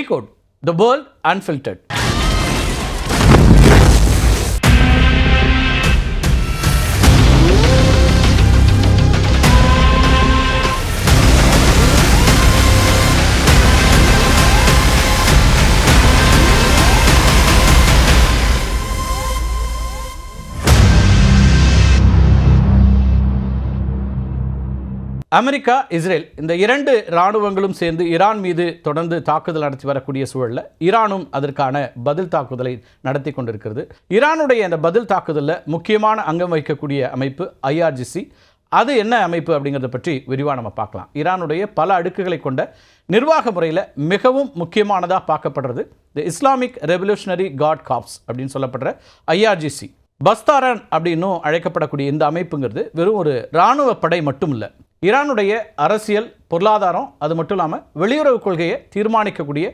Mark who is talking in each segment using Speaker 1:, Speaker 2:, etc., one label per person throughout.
Speaker 1: Decode the World Unfiltered. America, Israel இந்த இரண்டு இராணுவங்களும் சேர்ந்து ஈரான் மீது தொடர்ந்து தாக்குதல் நடத்தி வரக்கூடிய சூழலில் ஈரானும் அதற்கான பதில் தாக்குதலை நடத்தி கொண்டிருக்கிறது. ஈரானுடைய அந்த பதில் தாக்குதலில் முக்கியமான அங்கம் வகிக்கக்கூடிய அமைப்பு IRGC. அது என்ன அமைப்பு அப்படிங்கிறத பற்றி விரிவாக நம்ம பார்க்கலாம். ஈரானுடைய பல அடுக்குகளை கொண்ட நிர்வாக முறையில் மிகவும் முக்கியமானதாக பார்க்கப்படுறது தி இஸ்லாமிக் ரெவல்யூஷனரி கார்ட் கார்ப்ஸ் அப்படின்னு சொல்லப்படுற IRGC. பஸ்தாரன் அப்படின்னும் அழைக்கப்படக்கூடிய இந்த அமைப்புங்கிறது வெறும் ஒரு இராணுவ படை மட்டும் இல்லை, ஈரானுடைய அரசியல், பொருளாதாரம், அது மட்டும் இல்லாமல் வெளியுறவு கொள்கையை தீர்மானிக்கக்கூடிய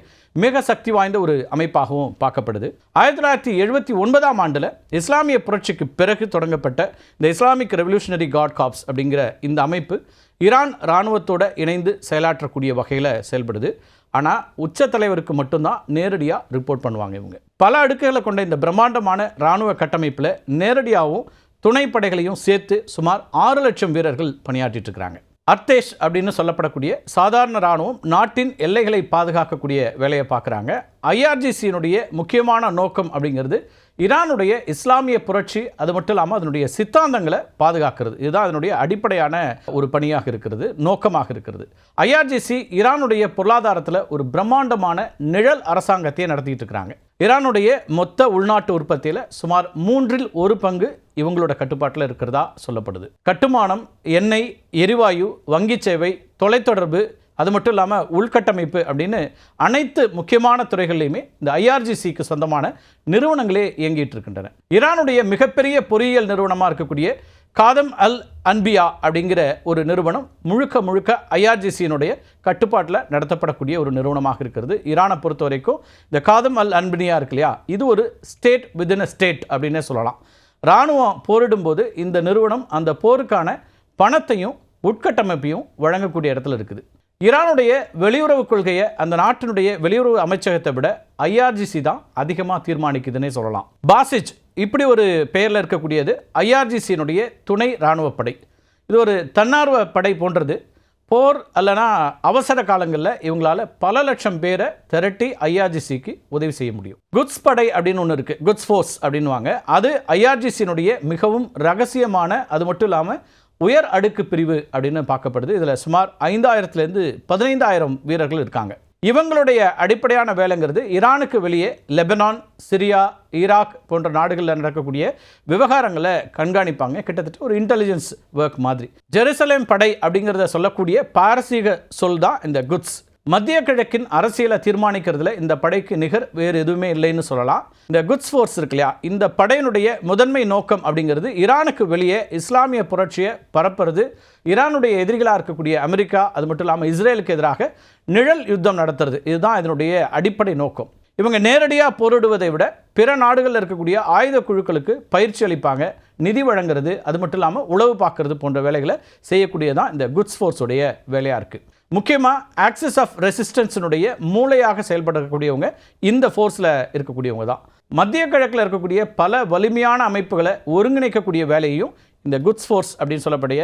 Speaker 1: மிக சக்தி வாய்ந்த ஒரு அமைப்பாகவும் பார்க்கப்படுது. 1979ஆம் ஆண்டில் இஸ்லாமிய புரட்சிக்கு பிறகு தொடங்கப்பட்ட இந்த இஸ்லாமிக் ரெவல்யூஷனரி கார்ட் கார்ப்ஸ் அப்படிங்கிற இந்த அமைப்பு ஈரான் இராணுவத்தோடு இணைந்து செயலாற்றக்கூடிய வகையில் செயல்படுது. ஆனால் உச்ச தலைவருக்கு மட்டும்தான் நேரடியாக ரிப்போர்ட் பண்ணுவாங்க. இவங்க பல அடுக்குகளை கொண்ட இந்த பிரம்மாண்டமான இராணுவ கட்டமைப்பில் நேரடியாகவும் துணைப்படைகளையும் சேர்த்து சுமார் 6 லட்சம் வீரர்கள் பணியாற்றிட்டு இருக்கிறாங்க. அர்தேஷ் அப்படின்னு சொல்லப்படக்கூடிய சாதாரண இராணுவம் நாட்டின் எல்லைகளை பாதுகாக்கக்கூடிய வேலையை பார்க்குறாங்க. IRGCயினுடைய முக்கியமான நோக்கம் அப்படிங்கிறது ஈரானுடைய இஸ்லாமிய புரட்சி, அது மட்டும் இல்லாமல் அதனுடைய சித்தாந்தங்களை பாதுகாக்கிறது. இதுதான் அதனுடைய அடிப்படையான ஒரு பணியாக இருக்கிறது, நோக்கமாக இருக்கிறது. IRGC ஈரானுடைய பொருளாதாரத்தில் ஒரு பிரம்மாண்டமான நிழல் அரசாங்கத்தையே நடத்திட்டு இருக்கிறாங்க. ஈரானுடைய மொத்த உள்நாட்டு உற்பத்தியில் சுமார் 1/3 பங்கு இவங்களோட கட்டுப்பாட்டில் இருக்கிறதா சொல்லப்படுது. கட்டுமானம், எண்ணெய், எரிவாயு, வங்கி சேவை, தொலைத்தொடர்பு, அது மட்டும் இல்லாமல் உள்கட்டமைப்பு அப்படின்னு அனைத்து முக்கியமான துறைகள்லையுமே இந்த IRGCக்கு சொந்தமான நிறுவனங்களே இயங்கிட்டு இருக்கின்றன. ஈரானுடைய மிகப்பெரிய பொறியியல் நிறுவனமாக இருக்கக்கூடிய காதம் அல் அன்பியா அப்படிங்கிற ஒரு நிறுவனம் முழுக்க IRGCயினுடைய கட்டுப்பாட்டில் நடத்தப்படக்கூடிய ஒரு நிறுவனமாக இருக்கிறது. ஈரானை பொறுத்த வரைக்கும் இந்த காதம் அல் அன்பியா இருக்கு இல்லையா, இது ஒரு ஸ்டேட் வித்தின் அ ஸ்டேட் அப்படின்னே சொல்லலாம். இராணுவம் போரிடும்போது இந்த நிறுவனம் அந்த போருக்கான பணத்தையும் உட்கட்டமைப்பையும் வழங்கக்கூடிய இடத்துல இருக்குது. ஈரானுடைய வெளியுறவு கொள்கையை அந்த நாட்டினுடைய வெளியுறவு அமைச்சகத்தை விட IRGC தான் அதிகமாக தீர்மானிக்குதுன்னே சொல்லலாம். பாசிஜ் இப்படி ஒரு பெயரில் இருக்கக்கூடியது IRGCயினுடைய துணை இராணுவ படை. இது ஒரு தன்னார்வ படை போன்றது. போர் அல்லனா அவசர காலங்களில் இவங்களால பல லட்சம் பேரை திரட்டி IRGCக்கு உதவி செய்ய முடியும். குட்ஸ் படை அப்படின்னு ஒன்று இருக்குது, குட்ஸ் ஃபோர்ஸ் அப்படின்வாங்க. அது IRGCயினுடைய மிகவும் ரகசியமான, அது மட்டும் இல்லாமல் உயர் அடுக்கு பிரிவு அப்படின்னு பார்க்கப்படுது. இதில் சுமார் 5000லேருந்து 15000 வீரர்கள் இருக்காங்க. இவங்களுடைய அடிப்படையான வேலைங்கிறது ஈரானுக்கு வெளியே லெபனான், சிரியா, ஈராக் போன்ற நாடுகளில் நடக்கக்கூடிய விவகாரங்களை கண்காணிப்பாங்க. கிட்டத்தட்ட ஒரு இன்டெலிஜென்ஸ் ஒர்க் மாதிரி. ஜெருசலேம் படை அப்படிங்கிறத சொல்லக்கூடிய பாரசீக சொல் தான் இந்த குட்ஸ். மத்திய கிழக்கின் அரசியலை தீர்மானிக்கிறதுல இந்த படைக்கு நிகர் வேறு எதுவுமே இல்லைன்னு சொல்லலாம். இந்த குட்ஸ் ஃபோர்ஸ் இருக்கு இல்லையா, இந்த படையினுடைய முதன்மை நோக்கம் அப்படிங்கிறது ஈரானுக்கு வெளியே இஸ்லாமிய புரட்சியை பரப்புறது, ஈரானுடைய எதிரிகளாக இருக்கக்கூடிய அமெரிக்கா, அது மட்டும் இல்லாமல் இஸ்ரேலுக்கு எதிராக நிழல் யுத்தம் நடத்துறது. இதுதான் இதனுடைய அடிப்படை நோக்கம். இவங்க நேரடியாக போரிடுவதை விட பிற நாடுகளில் இருக்கக்கூடிய ஆயுத குழுக்களுக்கு பயிற்சி அளிப்பாங்க, நிதி வழங்குறது, அது மட்டும் இல்லாமல் உளவு பார்க்கறது போன்ற வேலைகளை செய்யக்கூடியதான் இந்த குட்ஸ் ஃபோர்ஸுடைய வேலையாக இருக்குது. முக்கியமாக ஆக்சிஸ் ஆஃப் ரெசிஸ்டன்ஸினுடைய மூளையாக செயல்படக்கூடியவங்க இந்த ஃபோர்ஸில் இருக்கக்கூடியவங்க தான். மத்திய கிழக்கில் இருக்கக்கூடிய பல வலிமையான அமைப்புகளை ஒருங்கிணைக்கக்கூடிய வேலையையும் இந்த குட்ஸ் ஃபோர்ஸ் அப்படின்னு சொல்லக்கூடிய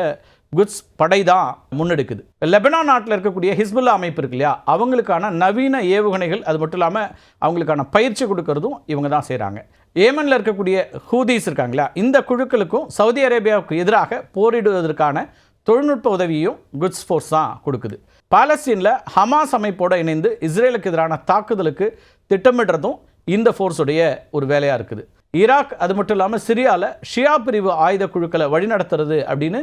Speaker 1: குட்ஸ் படை தான் முன்னெடுக்குது. லெபனான் நாட்டில் இருக்கக்கூடிய ஹிஸ்புல்லா அமைப்பு இருக்கு இல்லையா, அவங்களுக்கான நவீன ஏவுகணைகள், அது மட்டும் இல்லாமல் அவங்களுக்கான பயிற்சி கொடுக்கறதும் இவங்க தான் செய்கிறாங்க. ஏமனில் இருக்கக்கூடிய ஹூதீஸ் இருக்காங்களா, இந்த குழுக்களுக்கும் சவுதி அரேபியாவுக்கு எதிராக போரிடுவதற்கான தொழில்நுட்ப உதவியும் குட்ஸ் ஃபோர்ஸ் தான் கொடுக்குது. பாலஸ்தீனில் ஹமாஸ் அமைப்போடு இணைந்து இஸ்ரேலுக்கு எதிரான தாக்குதலுக்கு திட்டமிடுறதும் இந்த ஃபோர்ஸுடைய ஒரு வேலையாக இருக்குது. ஈராக், அது மட்டும் இல்லாமல் சிரியாவில் ஷியா பிரிவு ஆயுத குழுக்களை வழிநடத்துறது அப்படின்னு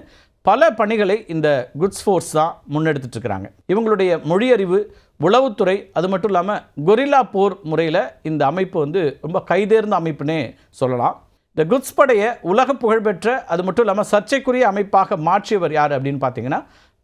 Speaker 1: பல பணிகளை இந்த குட்ஸ் ஃபோர்ஸ் தான் முன்னெடுத்துட்டு இருக்கிறாங்க. இவங்களுடைய மொழியறிவு, உளவுத்துறை, அது மட்டும் இல்லாமல் கொரில்லா போர் முறையில் இந்த அமைப்பு ரொம்ப கைதேர்ந்த அமைப்புன்னே சொல்லலாம். இந்த குட்ஸ் படையை உலக புகழ்பெற்ற, அது மட்டும் இல்லாமல் சர்ச்சைக்குரிய அமைப்பாக மாற்றியவர் யார் அப்படின்னு பார்த்தீங்கன்னா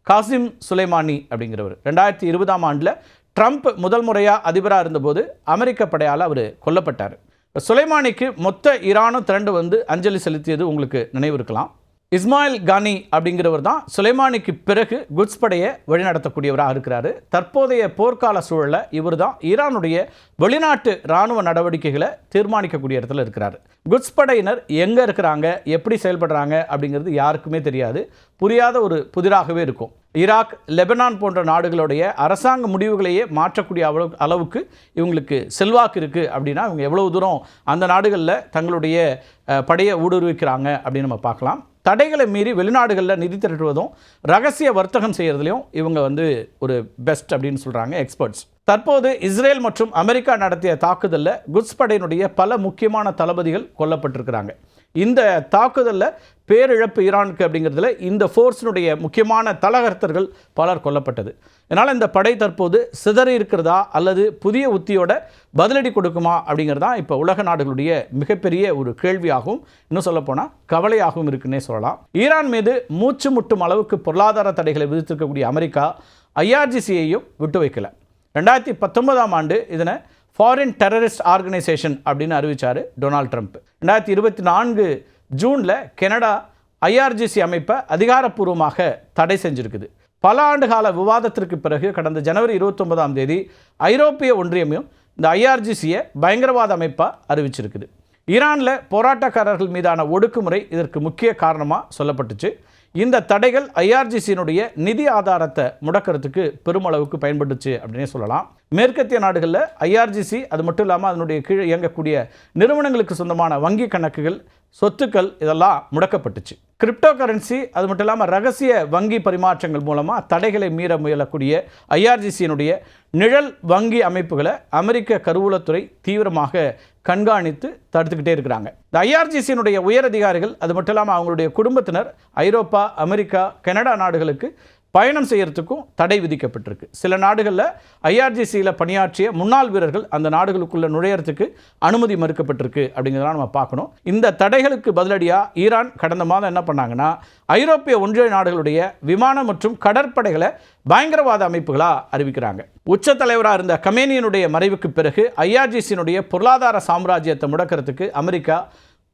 Speaker 1: காசிம் சுலைமானி அப்படிங்கிறவர். 2020ஆம் ஆண்டில் ட்ரம்ப் முதல் முறையாக அதிபராக இருந்தபோது அமெரிக்க படையால் அவர் கொல்லப்பட்டார். சுலைமானிக்கு மொத்த ஈரானும் திரண்டு அஞ்சலி செலுத்தியது உங்களுக்கு நினைவு இருக்கலாம். இஸ்மாயில் கானி அப்படிங்கிறவர் தான் சுலைமானிக்கு பிறகு குட்ஸ் படையை வழிநடத்தக்கூடியவராக இருக்கிறாரு. தற்போதைய போர்க்கால சூழலில் இவர் தான் ஈரானுடைய வெளிநாட்டு இராணுவ நடவடிக்கைகளை தீர்மானிக்கக்கூடிய இடத்துல இருக்கிறாரு. குட்ஸ் படையினர் எங்கே இருக்கிறாங்க, எப்படி செயல்படுறாங்க அப்படிங்கிறது யாருக்குமே தெரியாது. புரியாத ஒரு புதிராகவே இருக்கும். ஈராக், லெபனான் போன்ற நாடுகளுடைய அரசாங்க முடிவுகளையே மாற்றக்கூடிய அளவுக்கு இவங்களுக்கு செல்வாக்கு இருக்குது. அப்படின்னா இவங்க எவ்வளவு தூரம் அந்த நாடுகளில் தங்களுடைய படையை ஊடுருவிக்கிறாங்க அப்படின்னு நம்ம பார்க்கலாம். தடைகளை மீறி வெளிநாடுகளில் நிதி திரட்டுவதும் ரகசிய வர்த்தகம் செய்கிறதுலையும் இவங்க ஒரு பெஸ்ட் அப்படின்னு சொல்கிறாங்க எக்ஸ்பர்ட்ஸ். தற்போது இஸ்ரேல் மற்றும் அமெரிக்கா நடத்திய தாக்குதலில் குட்ஸ் படையினுடைய பல முக்கியமான தளபதிகள் கொல்லப்பட்டிருக்கிறாங்க. இந்த தாக்குதலில் பேரிழப்பு ஈரானுக்கு அப்படிங்கிறதுல இந்த ஃபோர்ஸினுடைய முக்கியமான தலகர்த்தர்கள் பலர் கொல்லப்பட்டது. இதனால் இந்த படை தற்போது சிதறி இருக்கிறதா அல்லது புதிய உத்தியோட பதிலடி கொடுக்குமா அப்படிங்கிறதா இப்போ உலக நாடுகளுடைய மிகப்பெரிய ஒரு கேள்வியாகவும், இன்னும் சொல்லப்போனால் கவலையாகவும் இருக்குன்னே சொல்லலாம். ஈரான் மீது மூச்சு முட்டும் அளவுக்கு பொருளாதார தடைகளை விதித்திருக்கக்கூடிய அமெரிக்கா IRGCயையும் விட்டு வைக்கல. 2019ஆம் ஆண்டு இதனை ஃபாரின் டெரரிஸ்ட் ஆர்கனைசேஷன் அப்படின்னு அறிவித்தார் டொனால்ட் ட்ரம்ப். 2024 ஜூனில் கனடா IRGC அமைப்பை அதிகாரப்பூர்வமாக தடை செஞ்சுருக்குது. பல ஆண்டு கால விவாதத்திற்கு பிறகு கடந்த ஜனவரி 29ஆம் தேதி ஐரோப்பிய ஒன்றியமும் இந்த IRGCயை பயங்கரவாத அமைப்பாக அறிவிச்சிருக்குது. ஈரானில் போராட்டக்காரர்கள் மீதான ஒடுக்குமுறை இதற்கு முக்கிய காரணமாக சொல்லப்பட்டுச்சு. இந்த தடைகள் IRGCயினுடைய நிதி ஆதாரத்தை முடக்கிறதுக்கு பெருமளவுக்கு பயன்பட்டுச்சு அப்படின்னே சொல்லலாம். மேற்கத்திய நாடுகளில் IRGC அது மட்டும் இல்லாமல் அதனுடைய கீழே இயங்கக்கூடிய நிறுவனங்களுக்கு சொந்தமான வங்கி கணக்குகள், சொத்துக்கள் இதெல்லாம் முடக்கப்பட்டுச்சு. கிரிப்டோ கரன்சி அது மட்டும் இல்லாமல் ரகசிய வங்கி பரிமாற்றங்கள் மூலமாக தடைகளை மீற முயலக்கூடிய IRGCயினுடைய நிழல் வங்கி அமைப்புகளை அமெரிக்க கருவூலத்துறை தீவிரமாக கண்காணித்து தடுத்துக்கிட்டே இருக்கிறாங்க. இந்த IRGCயினுடைய உயர் அதிகாரிகள் அது மட்டும் இல்லாமல் அவங்களுடைய குடும்பத்தினர் ஐரோப்பா, அமெரிக்கா, கனடா நாடுகளுக்கு பயணம் செய்யறதுக்கும் தடை விதிக்கப்பட்டிருக்கு. சில நாடுகளில் IRGCயில் பணியாற்றிய முன்னாள் வீரர்கள் அந்த நாடுகளுக்குள்ள நுழையறதுக்கு அனுமதி மறுக்கப்பட்டிருக்கு அப்படிங்கிறதெல்லாம் நம்ம பார்க்கணும். இந்த தடைகளுக்கு பதிலடியாக ஈரான் கடந்த மாதம் என்ன பண்ணாங்கன்னா, ஐரோப்பிய ஒன்றிய நாடுகளுடைய விமானம் மற்றும் கடற்படைகளை பயங்கரவாத அமைப்புகளாக அறிவிக்கிறாங்க. உச்ச தலைவராக இருந்த கமேனியினுடைய மறைவுக்கு பிறகு IRGCயினுடைய பொருளாதார சாம்ராஜ்யத்தை முடக்கிறதுக்கு அமெரிக்கா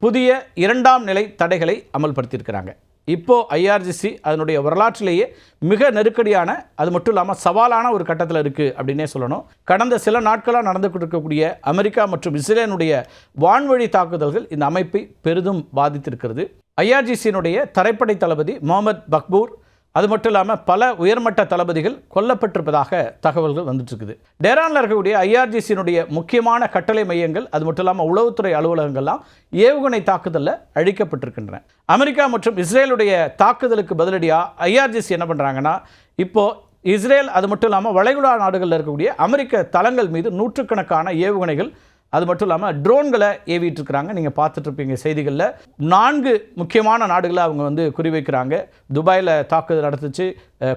Speaker 1: புதிய 2ஆம் நிலை தடைகளை அமல்படுத்தியிருக்கிறாங்க. இப்போ IRGC அதனுடைய வரலாற்றிலேயே மிக நெருக்கடியான, அது மட்டும் இல்லாமல் சவாலான ஒரு கட்டத்தில் இருக்குது அப்படின்னே சொல்லணும். கடந்த சில நாட்களாக நடந்துகிட்டு இருக்கக்கூடிய அமெரிக்கா மற்றும் இஸ்ரேலுடைய வான்வழி தாக்குதல்கள் இந்த அமைப்பை பெரிதும் பாதித்திருக்கிறது. IRGCயினுடைய தரைப்படை தளபதி முகமது பக்பூர் அது மட்டும் இல்லாமல் பல உயர்மட்ட தளபதிகள் கொல்லப்பட்டிருப்பதாக தகவல்கள் வந்துட்டு இருக்குது. டெஹ்ரானில் இருக்கக்கூடிய IRGCயினுடைய முக்கியமான கட்டளை மையங்கள் அது மட்டும் இல்லாமல் உளவுத்துறை அலுவலகங்கள்லாம் ஏவுகணை தாக்குதலில் அழிக்கப்பட்டிருக்கின்றன. அமெரிக்கா மற்றும் இஸ்ரேலுடைய தாக்குதலுக்கு பதிலடியாக IRGC என்ன பண்ணுறாங்கன்னா, இப்போது இஸ்ரேல் அது மட்டும் இல்லாமல் வளைகுடா நாடுகளில் இருக்கக்கூடிய அமெரிக்க தளங்கள் மீது நூற்றுக்கணக்கான ஏவுகணைகள் அது மட்டும் இல்லாமல் ட்ரோன்களை ஏவிட்டு இருக்கிறாங்க. நீங்கள் பார்த்துட்ருப்பீங்க செய்திகளில். 4 முக்கியமான நாடுகளை அவங்க குறிவைக்கிறாங்க. துபாயில் தாக்குதல் நடத்துச்சு,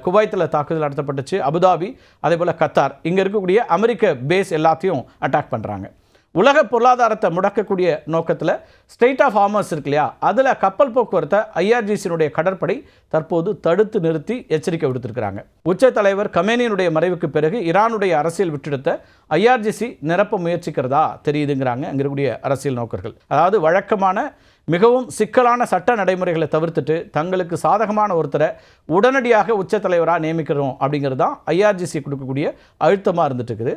Speaker 1: குவைத்தில் தாக்குதல் நடத்தப்பட்டுச்சு, அபுதாபி, அதே போல் கத்தார், இங்கே இருக்கக்கூடிய அமெரிக்க பேஸ் எல்லாத்தையும் அட்டாக் பண்ணுறாங்க. உலக பொருளாதாரத்தை முடக்கக்கூடிய நோக்கத்தில் ஸ்ட்ரெய்ட் ஆஃப் ஹார்மஸ் இருக்கு இல்லையா, அதில் கப்பல் போக்குவரத்தை IRGCயினுடைய கடற்படை தற்போது தடுத்து நிறுத்தி எச்சரிக்கை விடுத்திருக்கிறாங்க. உச்ச தலைவர் கமேனியினுடைய மறைவுக்கு பிறகு ஈரானுடைய அரசியல் வெற்றிடத்தை IRGC நிரப்ப முயற்சிக்கிறதா தெரியுதுங்கிறாங்க அங்கே இருக்கக்கூடிய அரசியல் நோக்கர்கள். அதாவது வழக்கமான மிகவும் சிக்கலான சட்ட நடைமுறைகளை தவிர்த்துட்டு தங்களுக்கு சாதகமான ஒருத்தரை உடனடியாக உச்ச தலைவராக நியமிக்கிறோம் அப்படிங்கிறது தான் IRGC கொடுக்கக்கூடிய அழுத்தமாக இருந்துட்டு இருக்குது.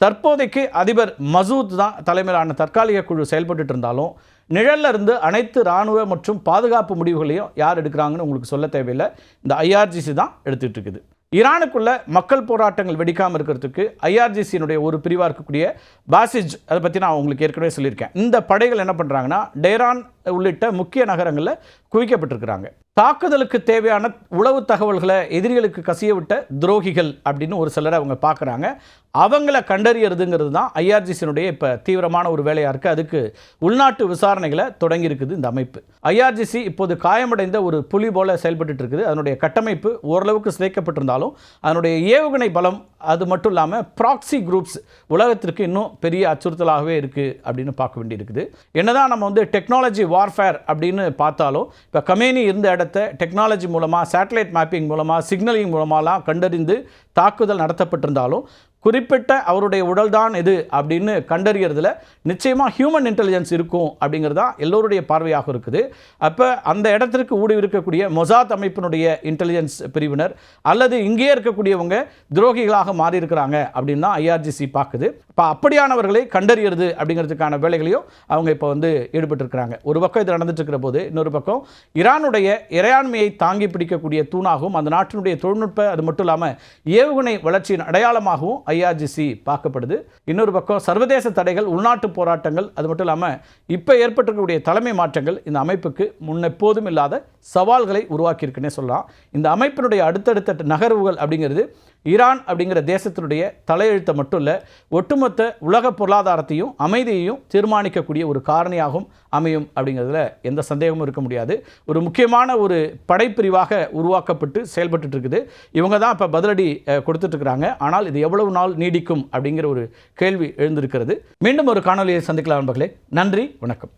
Speaker 1: தற்போதைக்கு அதிபர் மசூத் தான் தலைமையிலான தற்காலிக குழு செயல்பட்டு இருந்தாலும் நிழலில் இருந்து அனைத்து இராணுவ மற்றும் பாதுகாப்பு முடிவுகளையும் யார் எடுக்கிறாங்கன்னு உங்களுக்கு சொல்ல தேவையில்லை, இந்த IRGC தான் எடுத்துகிட்டு இருக்குது. ஈரானுக்குள்ள மக்கள் போராட்டங்கள் வெடிக்காமல் இருக்கிறதுக்கு IRGCயினுடைய ஒரு பிரிவாக இருக்கக்கூடிய பாசிஜ், அதை பற்றி நான் உங்களுக்கு ஏற்கனவே சொல்லியிருக்கேன். இந்த படைகள் என்ன பண்ணுறாங்கன்னா, டெஹ்ரான் உள்ளிட்ட முக்கிய நகரங்களில் குவிக்கப்பட்டிருக்கிறாங்க. தாக்குதலுக்கு தேவையான உளவு தகவல்களை எதிரிகளுக்கு கசிய விட்ட துரோகிகள் அப்படின்னு ஒரு சிலரை அவங்க பார்க்குறாங்க. அவங்கள கண்டறியறதுங்கிறது தான் IRGCயினுடைய இப்போ தீவிரமான ஒரு வேலையாக இருக்குது. அதுக்கு உள்நாட்டு விசாரணைகளை தொடங்கி இருக்குது இந்த அமைப்பு. IRGC இப்போது காயமடைந்த ஒரு புலி போல செயல்பட்டு இருக்குது. அதனுடைய கட்டமைப்பு ஓரளவுக்கு சிதைக்கப்பட்டிருந்தாலும் அதனுடைய ஏவுகணை பலம் அது மட்டும் இல்லாமல் ப்ராக்சி குரூப்ஸ் உலகத்திற்கு இன்னும் பெரிய அச்சுறுத்தலாகவே இருக்குது அப்படின்னு பார்க்க வேண்டியிருக்குது. என்னதான் நம்ம டெக்னாலஜி வார்ஃபேர் அப்படின்னு பார்த்தாலும் இப்போ கமேனி இருந்த இடத்த டெக்னாலஜி மூலமாக, சேட்டலைட் மேப்பிங் மூலமாக, சிக்னலிங் மூலமாலாம் கண்டறிந்து தாக்குதல் நடத்தப்பட்டிருந்தாலும் குறிப்பிட்ட அவருடைய உடல்தான் இது அப்படின்னு கண்டறியறதுல நிச்சயமாக ஹியூமன் இன்டெலிஜென்ஸ் இருக்கும் அப்படிங்கிறது தான் எல்லோருடைய பார்வையாக இருக்குது. அப்போ அந்த இடத்திற்கு ஊடுருவி இருக்கக்கூடிய மொசாத் அமைப்பினுடைய இன்டெலிஜென்ஸ் பிரிவினர் அல்லது இங்கே இருக்கக்கூடியவங்க துரோகிகளாக மாறி இருக்கிறாங்க அப்படின்னு தான் ஐஆர்ஜிசி பார்க்குது. இப்போ அப்படியானவர்களை கண்டறியறது அப்படிங்கிறதுக்கான வேலைகளையும் அவங்க இப்போ வந்து ஈடுபட்டிருக்கிறாங்க. ஒரு பக்கம் இது நடந்துட்டு இருக்கிற போது இன்னொரு பக்கம் ஈரானுடைய இறையாண்மையை தாங்கி பிடிக்கக்கூடிய தூணாகவும் அந்த நாட்டினுடைய தொழில்நுட்ப அது மட்டும் இல்லாமல் ஏவுகணை வளர்ச்சியின் அடையாளமாகவும் ஐஆர்ஜிசி பார்க்கப்படுது. இன்னொரு பக்கம் சர்வதேச தடைகள், உள்நாட்டு போராட்டங்கள், அது மட்டும் இல்லாமல் இப்போ ஏற்பட்டிருக்கக்கூடிய தலைமை மாற்றங்கள் இந்த அமைப்புக்கு முன்னெப்போதும் இல்லாத சவால்களை உருவாக்கியிருக்குன்னே சொல்லலாம். இந்த அமைப்பினுடைய அடுத்தடுத்த நகர்வுகள் அப்படிங்கிறது ஈரான் அப்படிங்கிற தேசத்தினுடைய தலையெழுத்தை மட்டும் இல்லை, ஒட்டுமொத்த உலக பொருளாதாரத்தையும் அமைதியையும் தீர்மானிக்கக்கூடிய ஒரு காரணியாகவும் அமையும் அப்படிங்கிறதுல எந்த சந்தேகமும் இருக்க முடியாது. ஒரு முக்கியமான ஒரு படைப்பிரிவாக உருவாக்கப்பட்டு செயல்பட்டு இருக்குது. இவங்க தான் இப்போ பதிலடி கொடுத்துட்டு இருக்கிறாங்க. ஆனால் இது எவ்வளவு நாள் நீடிக்கும் அப்படிங்கிற ஒரு கேள்வி எழுந்திருக்கிறது. மீண்டும் ஒரு காணொலியை சந்திக்கலாம் நண்பர்களே. நன்றி, வணக்கம்.